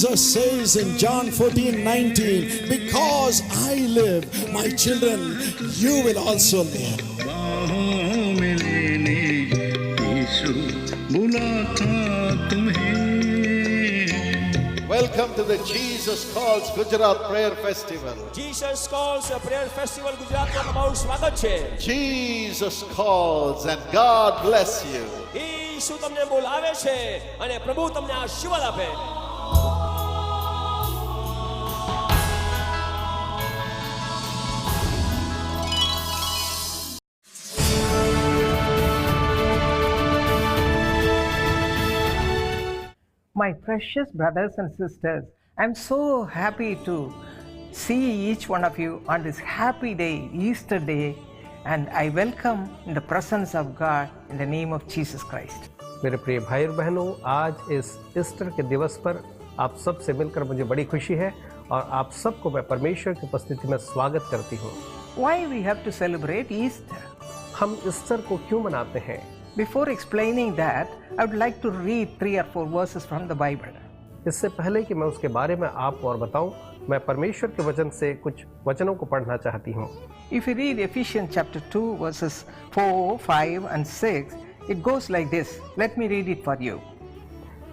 Jesus says in John 14:19, because I live, my children, you will also live. बाहों में लेने यीशु बुलाता तुम्हें। Welcome to the Jesus Calls Gujarat Prayer Festival. Jesus Calls Prayer Festival ગુજરાતમાં તમારું સ્વાગત છે. Jesus calls and God bless you. ઈસુ તમને બોલાવે છે અને પ્રભુ તમને આશીર્વાદ આપે. My precious brothers and sisters, I'm so happy to see each one of you on this happy day, Easter day, and I welcome in the presence of God in the name of Jesus Christ. मेरे प्रिय भाई और बहनों, आज इस Easter के दिवस पर आप सब से मिलकर मुझे बड़ी खुशी है और आप सबको मैं परमेश्वर की उपस्थिति में स्वागत करती हूँ। Why we have to celebrate Easter? हम ईस्टर को क्यों मनाते हैं? Before explaining that, I would like to read 3 or 4 verses from the Bible. इससे पहले कि मैं उसके बारे में आपको और बताऊं, मैं परमेश्वर के वचन से कुछ वचनों को पढ़ना चाहती हूँ। If you read Ephesians chapter 2 verses 4, 5 and 6, it goes like this. Let me read it for you.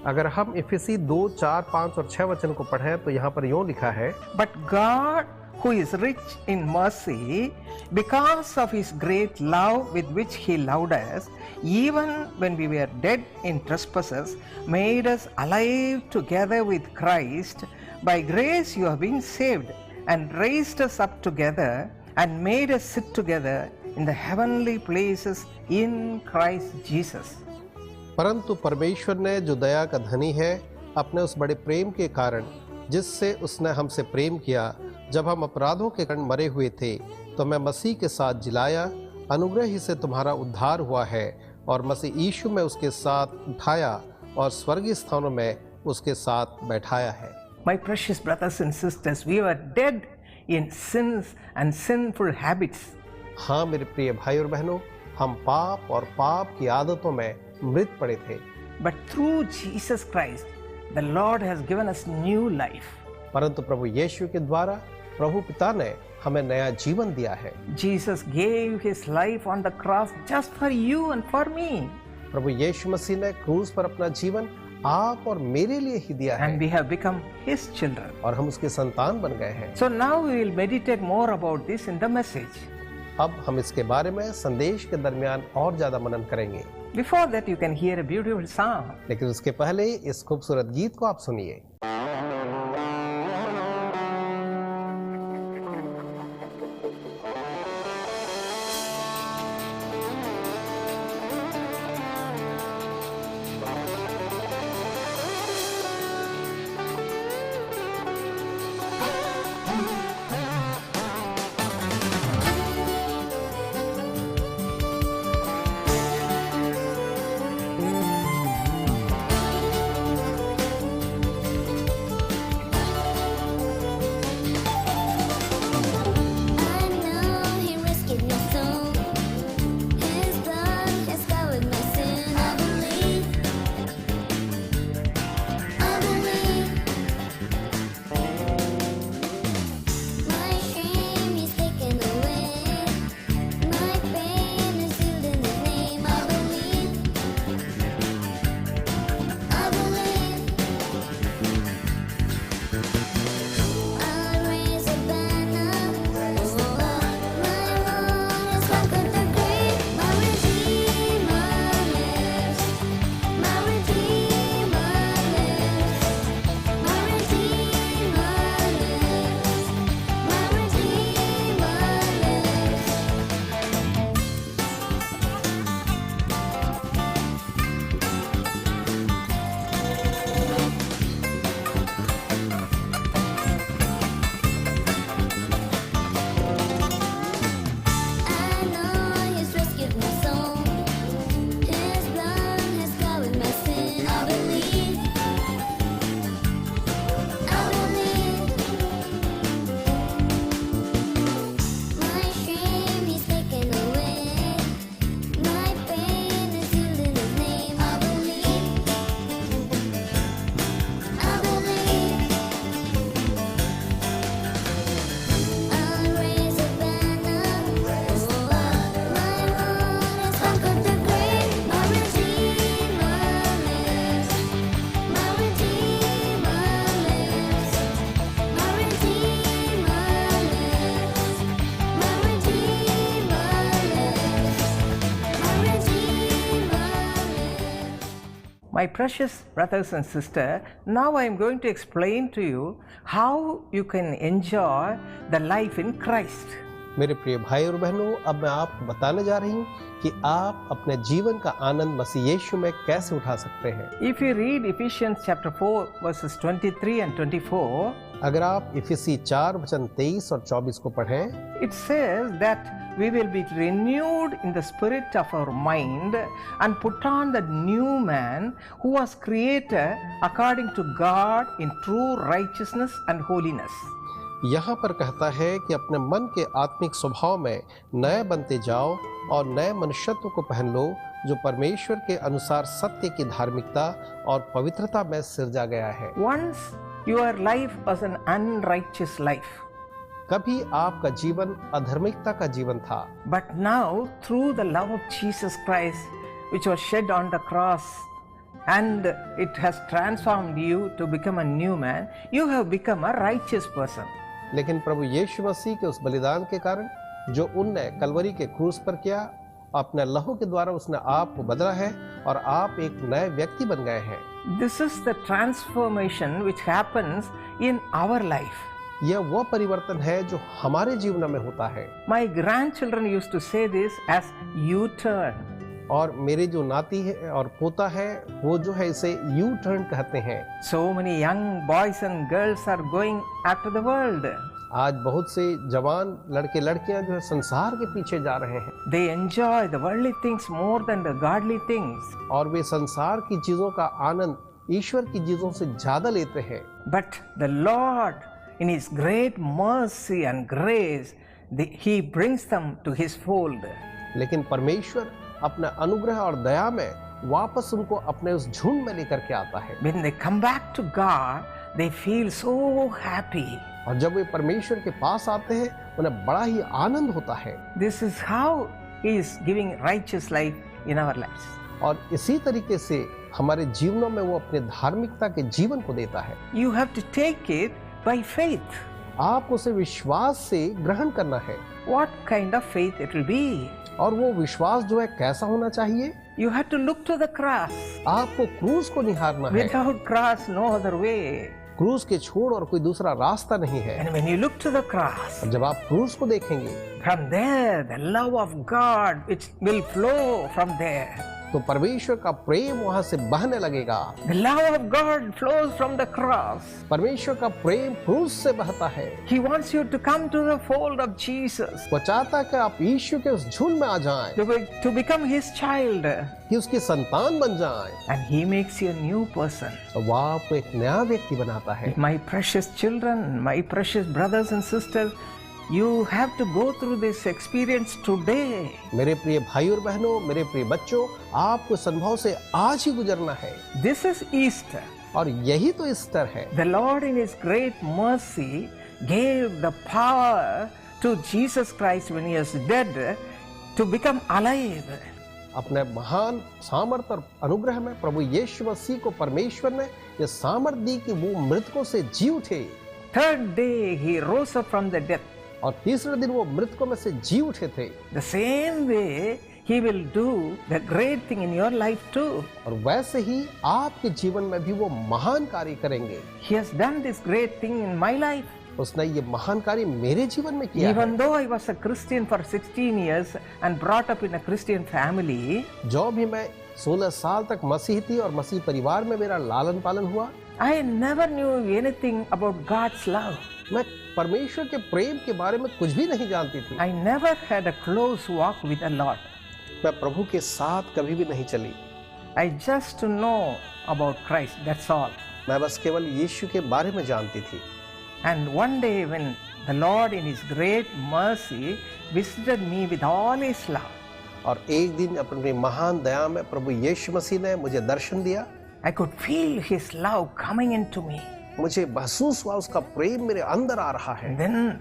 अगर हम इफिसी 2, 4, 5 और 6 वचन को पढ़ें तो यहाँ पर यूँ लिखा है, But God, who is rich in mercy, because of his great love with which he loved us, even when we were dead in trespasses, made us alive together with Christ. By grace you have been saved, and raised us up together, and made us sit together in the heavenly places in Christ Jesus. परंतु परमेश्वर ने जो दया का धनी है, अपने उस बड़े प्रेम के कारण जिससे उसने हमसे प्रेम किया, जब हम अपराधों के कारण मरे हुए थे तो मैं मसीह के साथ जिलाया, अनुग्रह ही से तुम्हारा उद्धार हुआ है, और मसीह यीशु में उसके साथ उठाया और स्वर्गीय स्थानों में उसके साथ बैठाया है। My precious brothers and sisters, we were dead in sins and sinful habits. हाँ मेरे प्रिय भाई और बहनों, हम पाप और पाप की आदतों में मृत पड़े थे, But through Jesus Christ, the Lord has given us new life. परंतु प्रभु यीशु के द्वारा प्रभु पिता ने हमें नया जीवन दिया है। Jesus gave his life on the cross just for you and for me. प्रभु यीशु मसीह ने क्रूस पर अपना जीवन आप और मेरे लिए ही दिया है, And we have become his children. और हम उसके संतान बन गए हैं। So now we will meditate more about this in the message. अब हम इसके बारे में संदेश के दरमियान और ज्यादा मनन करेंगे, Before that, you can hear a beautiful song. लेकिन उसके पहले इस खूबसूरत गीत को आप सुनिए। My precious brothers and sisters, now I am going to explain to you how you can enjoy the life in Christ. मेरे प्रिय भाई और बहनों, अब मैं आपको बताने जा रही हूँ कि आप अपने जीवन का आनंद मसीह यीशु में कैसे उठा सकते हैं। If you read Ephesians chapter 4 verses 23 and 24, अगर आप इफिसी 4 वचन 23 और 24 को पढ़ें, it says that we will be renewed in the spirit of our mind and put on the new man who was created according to God in true righteousness and holiness. यहाँ पर कहता है कि अपने मन के आत्मिक स्वभाव में नए बनते जाओ और नए मनुष्यत्व को पहन लो जो परमेश्वर के अनुसार सत्य की धार्मिकता और पवित्रता में सिरजा गया है। Once your life was an unrighteous life, कभी आपका जीवन अधर्मिकता का जीवन था, but now through the love of Jesus Christ which was shed on the cross and it has transformed you to become a new man, you have become a righteous person. लेकिन प्रभु यीशु मसीह के उस बलिदान के कारण जो उनने कलवरी के क्रूस पर किया, अपने लहू के द्वारा उसने आपको बदला है और आप एक नए व्यक्ति बन गए हैं। This is the transformation which happens in our life. यह वो परिवर्तन है जो हमारे जीवन में होता है। My grandchildren used to say this as U-turn. और मेरे जो नाती है और पोता है वो जो है इसे यू टर्न कहते हैं। So many young boys and girls are going after the world. आज बहुत से जवान लड़के लड़कियां जो है संसार के पीछे जा रहे हैं। They enjoy the worldly things more than the godly things. और वे संसार की चीजों का आनंद ईश्वर की चीजों से ज्यादा लेते हैं। But the Lord in His great mercy and grace, He brings them to His fold. लेकिन परमेश्वर अपने अनुग्रह और दया में वापस उनको अपने उस झुंड में लेकर के आता है। When they come back to God, they feel so happy. और जब वे परमेश्वर के पास आते हैं उन्हें बड़ा ही आनंद होता है। This is how He is giving righteous life in our lives. और इसी तरीके से हमारे जीवनों में वो अपने धार्मिकता के जीवन को देता है। You have to take it by faith. आप उसे विश्वास से ग्रहण करना है। What kind of faith it will be? और वो विश्वास जो है कैसा होना चाहिए? You have to look to the cross. आपको क्रूस को निहारना है। Without cross, no other way. क्रूस के छोड़ और कोई दूसरा रास्ता नहीं है। And when you look to the cross, और जब आप क्रूस को देखेंगे, from there the love of God which will flow from there. तो परमेश्वर का प्रेम वहां से बहने लगेगा। The love of God flows from the cross. परमेश्वर का प्रेम क्रूस से बहता है। He wants you to come to the fold of Jesus. वो चाहता है कि आप यीशु के उस झुंड में आ जाएं, To become His child. कि उसकी संतान बन जाएं। And He makes you a new person. वो आपको एक नया व्यक्ति बनाता है। My precious children, my precious brothers and sisters, you have to go through this experience today. मेरे प्रिय भाई और बहनों, मेरे प्रिय बच्चों, आपको इस अनुभव से आज ही गुजरना है। This is Easter. और यही तो ईस्टर है। The Lord in His great mercy gave the power to Jesus Christ when He was dead to become alive. अपने महान सामर्थ और अनुग्रह में प्रभु यीशु मसीह को परमेश्वर ने ये सामर्थ दी कि वो मृतकों से जी उठे। Third day He rose up from the death. और तीसरे दिन वो मृतकों में से जी उठे थे। The same way He will do the great thing in your life too. और वैसे ही आपके जीवन में भी वो महान कार्य करेंगे। He has done this great thing in my life. उसने ये महान कार्य मेरे जीवन में किया Even है। though I was a Christian for 16 years and brought up in a Christian family, जो भी मैं 16 साल तक मसीह थी और मसीह परिवार में मेरा लालन पालन हुआ, I never knew anything about God's love. मैं परमेश्वर के प्रेम के बारे में कुछ भी नहीं जानती थी। I never had a close walk with the Lord. मैं प्रभु के साथ कभी भी नहीं चली। I just know about Christ, that's all. मैं बस केवल यीशु के बारे में जानती थी। And one day when the Lord in His great mercy visited me with all His love, और एक दिन अपनी महान दया में प्रभु यीशु मसीह ने मुझे दर्शन दिया। I could feel His love coming into me. मुझे महसूस हुआ उसका प्रेम मेरे अंदर आ रहा है। And then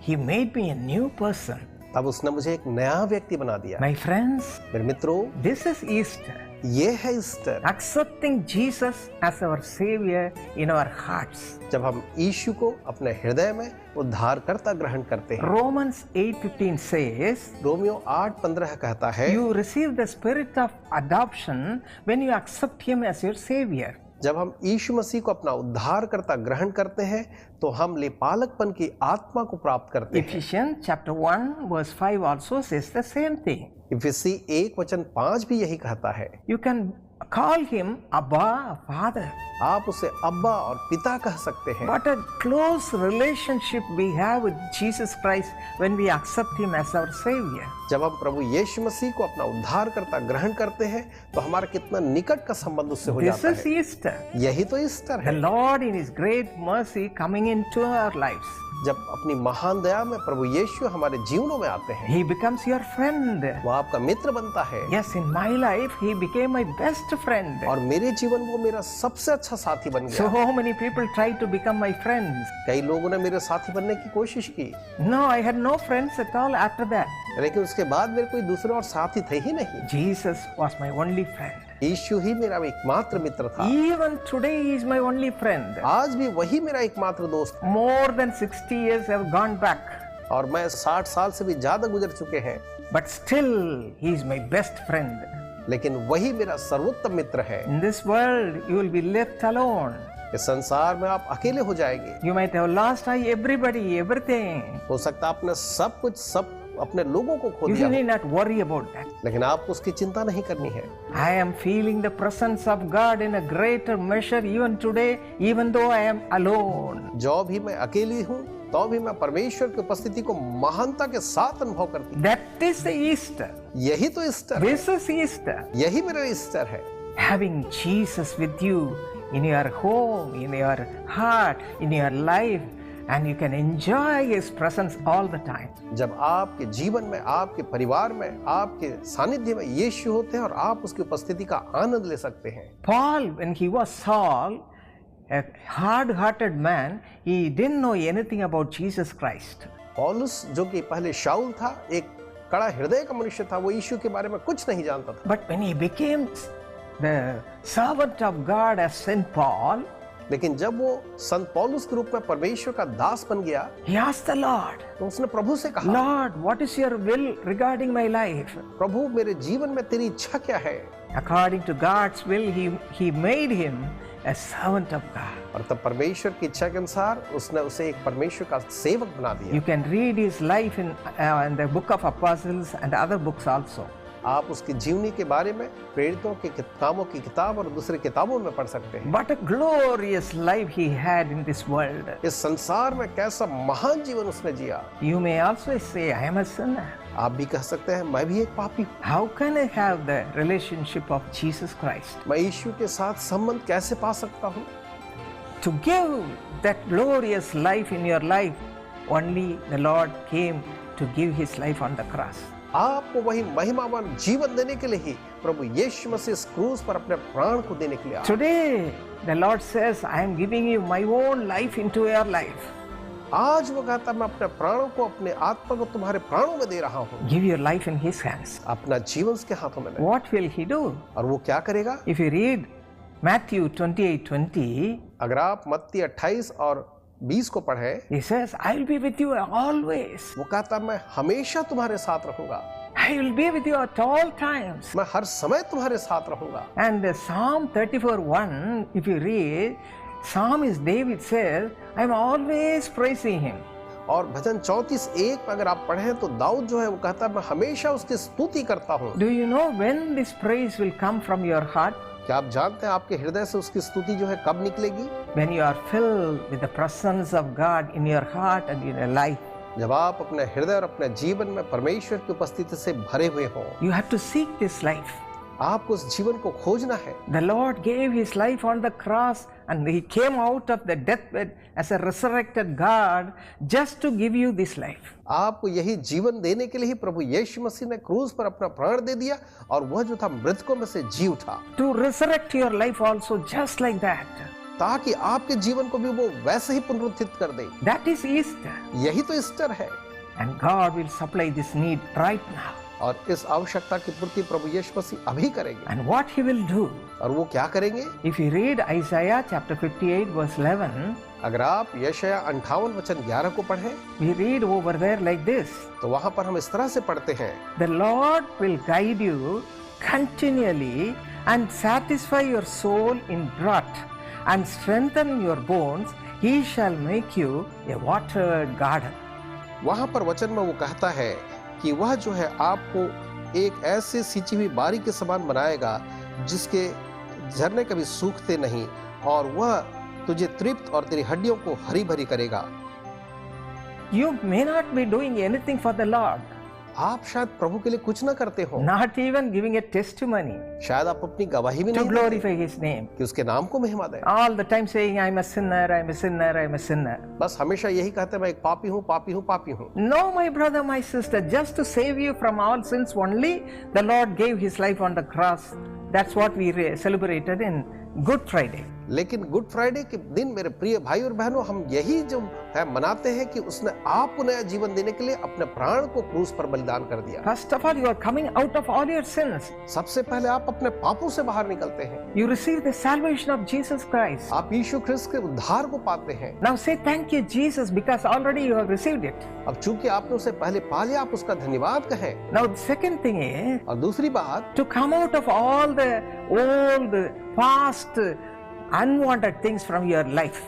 He made me a new person. तब उसने मुझे एक नया व्यक्ति बना दिया। My friends, मेरे मित्रों, this is Easter. ये है Easter. Accepting Jesus as our Savior in our hearts. जब हम यीशु को अपने हृदय में उद्धारकर्ता ग्रहण करते हैं। Romans 8:15 says, रोमियो 8:15 कहता है, you receive the spirit of adoption when you accept Him as your Savior. जब हम यीशु मसीह को अपना उद्धारकर्ता ग्रहण करते हैं तो हम लेपालकपन की आत्मा को प्राप्त करते हैं। Ephesians chapter 1 verse 5 also says the same thing. इफिसी 1:5 भी यही कहता है। You can call Him Abba, Father. आप उसे अब्बा और पिता कह सकते हैं। What a close relationship we have with Jesus Christ when we accept Him as our Savior. जब हम प्रभु यीशु मसीह को अपना उद्धारकर्ता ग्रहण करते हैं तो हमारा कितना निकट का संबंध उससे हो This जाता is है। Easter. यही तो ईस्टर The है। Lord in His great mercy coming into our lives. जब अपनी महान दया में प्रभु यीशु हमारे जीवनों में आते हैं, He becomes your friend. वो आपका मित्र बनता है। Yes, in my life, He became my best friend. और मेरे जीवन वो मेरा सबसे अच्छा साथी बन गया। So many people try to become my friends. कई लोगों ने मेरे साथी बनने की कोशिश की, No, I had no friends at all after that. लेकिन उसके बाद मेरे कोई दूसरे और साथी थे ही नहीं। Jesus was my only friend. यीशु ही मेरा एकमात्र मित्र था। Even today, He is my only friend. आज भी वही मेरा एकमात्र दोस्त है। More than 60 years have gone back. और मैं 60 साल से भी ज्यादा गुजर चुके हैं, But still, He is my best friend. लेकिन वही मेरा सर्वोत्तम मित्र है। In this world, you will be left alone. इस संसार में आप अकेले हो जाएंगे। You might have lost everybody, everything. हो सकता है आपने सब कुछ, सब अपने लोगों को खो You दिया हो, need not worry about that. लेकिन आपको उसकी चिंता नहीं करनी है। I am feeling the presence of God in a greater measure even today, even though I am alone. जो भी मैं अकेली हूँ तो भी मैं परमेश्वर की उपस्थिति को महानता के साथ अनुभव करती हूँ। That is the Easter. यही तो ईस्टर है। This is Easter. यही मेरा ईस्टर है। Having Jesus with you in your home, in your heart, in your life, and you can enjoy His presence all the time. जब आपके जीवन में, आपके परिवार में, आपके सानिध्य में यीशु होते हैं और आप उसकी उपस्थिति का आनंद ले सकते हैं। Paul, when he was Saul, a hard-hearted man, he didn't know anything about Jesus Christ. पौलुस जो कि पहले शाऊल था, एक कड़ा हृदय का मनुष्य था, वो यीशु के बारे में कुछ नहीं जानता था। But when he became the servant of God as Saint Paul, लेकिन जब वो संत पौलुस के रूप में परमेश्वर का दास बन गया he asked the Lord, तो उसने प्रभु से कहा, Lord, what is your will regarding my life? प्रभु मेरे जीवन में तेरी इच्छा क्या है? According to God's will, he made him a servant of God. और तब परमेश्वर की इच्छा के अनुसार उसने उसे एक परमेश्वर का सेवक बना दिया। You can read his life in the book of Apostles and other books also. आप उसकी जीवनी के बारे में प्रेरितों के कामों की किताब और दूसरी किताबों में पढ़ सकते हैं। What a glorious life he had in this world. इस संसार में कैसा महान जीवन उसने जिया। You may also say, I am a sinner. आप भी कह सकते हैं मैं भी एक पापी हूँ। How can I have the relationship of Jesus Christ? मैं यीशु के साथ संबंध कैसे पा सकता हूँ? To give that glorious life in your life, only the Lord came to give his life on the cross. आपको वही महिमावान जीवन देने के लिए ही प्रभु यीशु मसीह इस क्रूस पर अपने प्राण को देने के लिए आया। Today, the Lord says, I am giving you my own life into your life. आज वो कहता मैं अपने प्राणों को, अपने आत्मा को तुम्हारे प्राणों में दे रहा हूँ। Give your life in his hands. अपना जीवन उसके हाथों में ले। What will he do? और वो क्या करेगा? If you read Matthew 28:20, अगर आप मत्ती 28 और 20 को पढ़े, he says, I will be with you always. वो कहता मैं हमेशा तुम्हारे साथ रहूंगा। I will be with you at all times. मैं हर समय तुम्हारे साथ रहूंगा। And Psalm 34:1, if you read, Psalmist David says, I am always praising him. और भजन 34:1 में अगर आप पढ़ें तो दाऊद जो है वो कहता है मैं हमेशा उसकी स्तुति करता हूँ। Do you know when this praise will come from your heart? क्या आप जानते हैं आपके हृदय से उसकी स्तुति जो है कब निकलेगी? When you are filled with the presence of God in your heart and in your life. जब आप अपने हृदय और अपने जीवन में परमेश्वर की उपस्थिति से भरे हुए हों। You have to seek this life. आपको उस जीवन को खोजना है। The Lord gave his life on the cross and he came out of the deathbed as a resurrected God just to give you this life. आपको यही जीवन देने के लिए ही प्रभु यीशु मसीह ने क्रूस पर अपना प्राण दे दिया और वह जो था मृतकों में से जी उठा। To resurrect your life also just like that. ताकि आपके जीवन को भी वो वैसे ही पुनरुत्थित कर दे। That is Easter. यही तो ईस्टर है। And God will supply this need right now. और इस आवश्यकता की पूर्ति प्रभु यीशु मसीह अभी करेंगे। And what he will do, और वो क्या करेंगे? if you read Isaiah chapter 58 verse 11, अगर आप यशायाह 58 वचन 11 को पढ़ें we read over there like this: तो वहां पर हम इस तरह से पढ़ते हैं, The Lord will guide you continually and satisfy your soul in drought and strengthen your bones. He shall make you a watered garden. वहां पर वचन में वो कहता है कि वह जो है आपको एक ऐसे सींची हुई बारी के समान बनाएगा जिसके झरने कभी सूखते नहीं, और वह तुझे तृप्त और तेरी हड्डियों को हरी भरी करेगा। You may not be doing anything for the Lord, आप शायद प्रभु के लिए कुछ न करते हो, not even giving a testimony शायद आप अपनी गवाही भी to नहीं glorify His name. कि उसके नाम को महिमा दें। All the time saying, I'm a sinner, I'm a sinner, I'm a sinner. बस हमेशा यही कहते हैं, मैं एक पापी हूँ, पापी हूँ, पापी हूँ। No, my brother, my sister, just to save you from all sins only, the Lord gave His life on the cross. That's what we celebrated in Good Friday. लेकिन गुड फ्राइडे के दिन मेरे प्रिय भाई और बहनों, हम यही जो है मनाते हैं कि उसने आपको नया जीवन देने के लिए अपने प्राण को क्रूस पर बलिदान कर दिया। First of all, you are coming out of all your sins. सबसे पहले आप अपने पापों से बाहर निकलते हैं। You receive the salvation of Jesus Christ. आप यीशु ख्रिस्त के उद्धार को पाते हैं। Now say thank you, Jesus, because already you have received it. अब चूंकि आपने उसे पहले पा लिया, आप उसका धन्यवाद कहें। Now the second thing is और दूसरी बात, to come out of all the old, past, unwanted things from your life.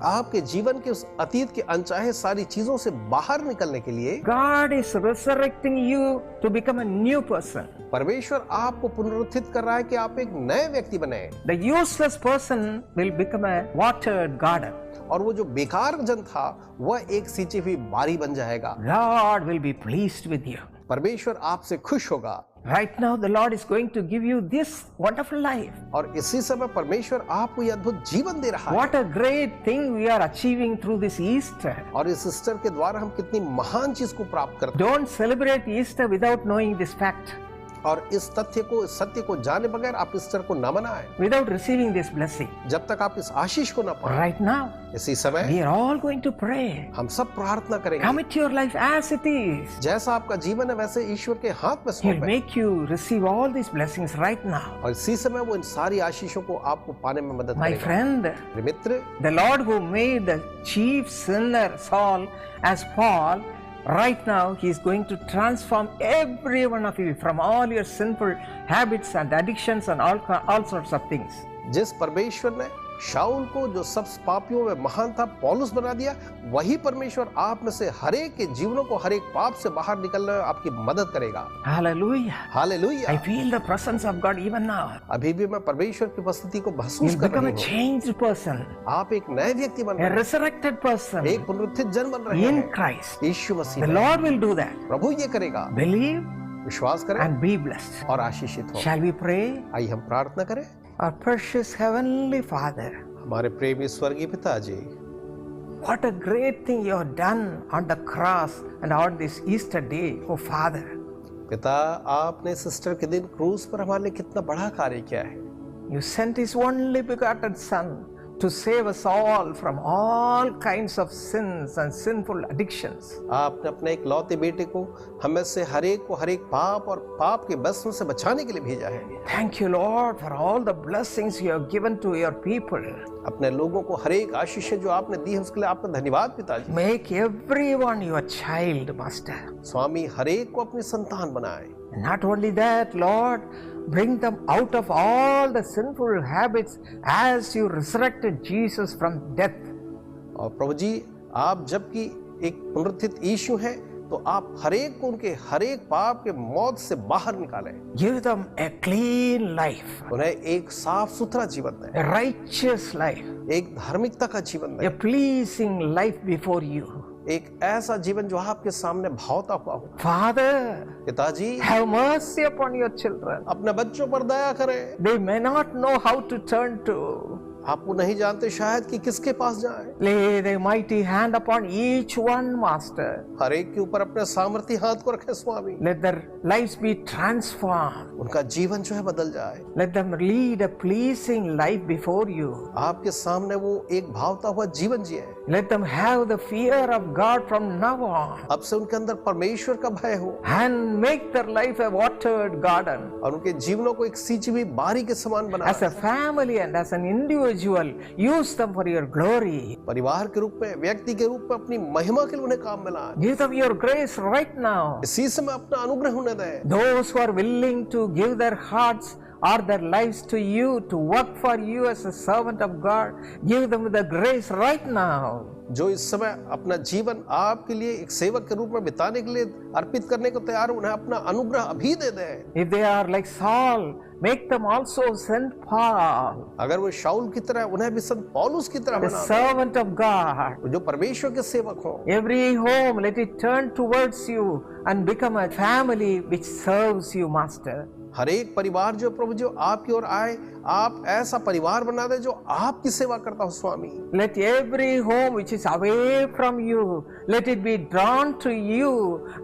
आपके जीवन के उस अतीत के अनचाहे सारी चीजों से बाहर निकलने के लिए God is resurrecting you to become a new person. परमेश्वर आपको पुनरुत्थित कर रहा है कि आप एक नए व्यक्ति बने। The useless person will become a watered garden. और वो जो बेकार जन था वह एक सींची हुई बारी बन जाएगा। God will be pleased with you. परमेश्वर आपसे खुश होगा। Right now the Lord is going to give you this wonderful life. और इसी समय परमेश्वर आपको यह अद्भुत जीवन दे रहा है। What a great thing we are achieving through this Easter. और इस ईस्टर के द्वारा हम कितनी महान चीज को प्राप्त करते हैं। Don't celebrate Easter without knowing this fact, और इस तथ्य को, इस सत्य को जाने बगैर आप ईस्टर को न मनाएं, without receiving this blessing. जब तक आप इस आशीष को न पाएं। Right now, इसी समय we are all going to pray. हम सब प्रार्थना करेंगे। Commit your life as it is. जैसा आपका जीवन है वैसे ईश्वर के हाथ में He'll सौंपें। make you receive all these blessings right now. और इसी समय वो इन सारी आशीषों को आपको पाने में मदद My करेगा। friend, मेरे मित्र, the Lord who made the chief sinner Saul as Paul, right now he is going to transform every one of you from all your sinful habits and addictions and all sorts of things. जिस परमेश्वर ने शाऊल को जो सब पापियों में महान था पौलुस बना दिया, वही परमेश्वर आप में से हरेक के जीवनों को हरेक पाप से बाहर निकलने में आपकी मदद करेगा। Hallelujah. Hallelujah. I feel the presence of God even now. अभी भी मैं परमेश्वर की उपस्थिति को महसूस You'll कर become रही a हूँ। changed person, आप एक नए व्यक्ति बन a रहे हैं, resurrected person एक पुनरुत्थित जन बन रहे in हैं Christ. यीशु मसीह The में। Lord will do that. प्रभु ये करेगा। Believe विश्वास करें and be blessed. और आशीषित हो। Shall we pray? आइए हम प्रार्थना करें। Our precious heavenly Father, हमारे प्रेमी स्वर्गीय पिताजी, what a great thing you have done on the cross and on this Easter day, oh Father. पिता, आपने सिस्टर के दिन क्रूस पर हमारे लिए कितना बड़ा कार्य किया है। You sent His only begotten Son to save us all from all kinds of sins and sinful addictions. आपने अपने एक लौते बेटे को हमें से हरेक को हरेक पाप और पाप के बसों से बचाने के लिए भेजा है। Thank you, Lord, for all the blessings you have given to your people. अपने लोगों को हरेक आशीष जो आपने दी है उसके लिए आपका धन्यवाद पिताजी। Make everyone your child, Master. स्वामी, हरेक को अपनी संतान बनाए। Not only that, Lord, bring them out of all the sinful habits as you resurrected Jesus from death. और प्रभु जी, आप जबकि एक पुनरुत्थित यीशु हैं, तो आप हरेक को उनके हरेक पाप के मौत से बाहर निकालें। Give them a clean life, उन्हें एक साफ सुथरा जीवन दें, a righteous life, एक धार्मिकता का जीवन दें, a pleasing life before you. एक ऐसा जीवन जो आपके सामने भावता हुआ हो। Father, पिताजी, have mercy upon your children. अपने बच्चों पर दया करें। They may not know how to turn to. आप वो नहीं जानते शायद कि किसके पास जाए। Lay thy mighty hand upon each one, Master. हर एक के ऊपर अपने सामर्थी हाथ को रखे स्वामी। Let their lives be transformed. उनका जीवन जो है बदल जाए। Let them lead a pleasing life before you. आपके सामने वो एक भावता हुआ जीवन जिए। Let them have the fear of God from now on. अब से उनके अंदर परमेश्वर का भय हो And make their life a watered garden. और उनके जीवनों को एक सींची हुई बारी के समान बना। As a family and as an individual, use them for your glory. परिवार के रूप में, व्यक्ति के रूप में अपनी महिमा के लिए उन्हें काम में लाए। Give them your grace right now. इसी समय अपना अनुग्रह उन्हें दे। Those who are willing to give their hearts or their lives to you, to work for you as a servant of God, give them the grace right now. जो इस समय अपना जीवन आपके लिए एक सेवक के रूप में बिताने के लिए अर्पित करने को तैयार हो, उन्हें अपना अनुग्रह अभी दे दे। If they are like Saul, make them also Saint Paul, अगर वो शाऊल की तरह, उन्हें भी संत पौलुस की तरह the बना servant of God. दे, जो परमेश्वर के सेवक हो। Every home, let it turn towards you and become a family which serves you, Master. हर एक परिवार जो प्रभु जो आपकी ओर आए, आप ऐसा परिवार बना दे जो आपकी सेवा करता हो स्वामी। Let every home which is away from you, let it be drawn to you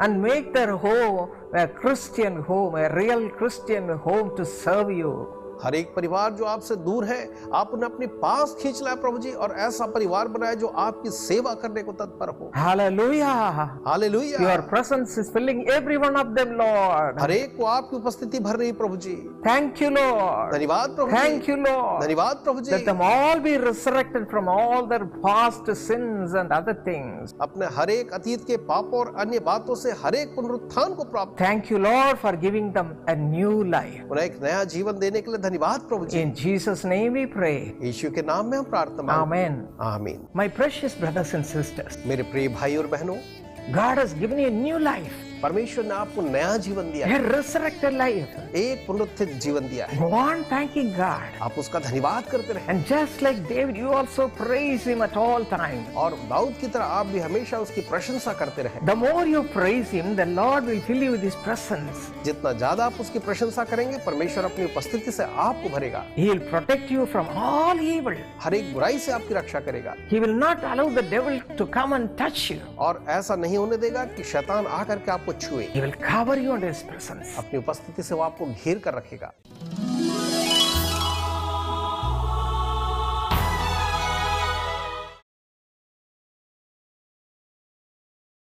and make their home a Christian home, a real Christian home to serve you. हर एक परिवार जो आपसे दूर है, आप उन्हें अपने पास खींच लाए प्रभु जी, और ऐसा परिवार बनाए जो आपकी सेवा करने को तत्पर हो। Hallelujah. Hallelujah. Your presence is filling every one of them, Lord. हर एक को आपकी उपस्थिति भर रही प्रभु जी। Thank you, Lord. धन्यवाद प्रभु जी। Thank you, Lord. धन्यवाद प्रभु जी। Let them all be resurrected from all their past sins and other things. अपने हर एक अतीत के पापों और अन्य बातों से हर एक पुनरुत्थान को प्राप्त। Thank you, Lord, for giving them a new life. उन्हें एक नया जीवन देने के लिए धन्यवाद प्रभु जी। In Jesus' name we pray. यीशु के नाम में हम प्रार्थना मांगते हैं। Amen. आमीन। My precious brothers and sisters, मेरे प्रिय भाई और बहनों, God has given you a new life, परमेश्वर ने आपको नया जीवन दिया a है, resurrected life. एक पुनरुत्थित जीवन दिया है। Go on thanking God. आप उसका धन्यवाद करते रहें, And just like David, you also praise Him at all times. और दाऊद की तरह आप भी हमेशा उसकी प्रशंसा करते रहें। The more you praise Him, the Lord will fill you with His presence. जितना ज्यादा आप उसकी प्रशंसा करेंगे, परमेश्वर अपनी उपस्थिति से आपको भरेगा। He will protect you from all evil. हर एक बुराई से आपकी रक्षा करेगा, He will not allow the devil to come and touch you. और ऐसा नहीं होने देगा कि शैतान आकर के आपको छुए। He will cover you under His presence. अपनी उपस्थिति से वो आपको घेर कर रखेगा।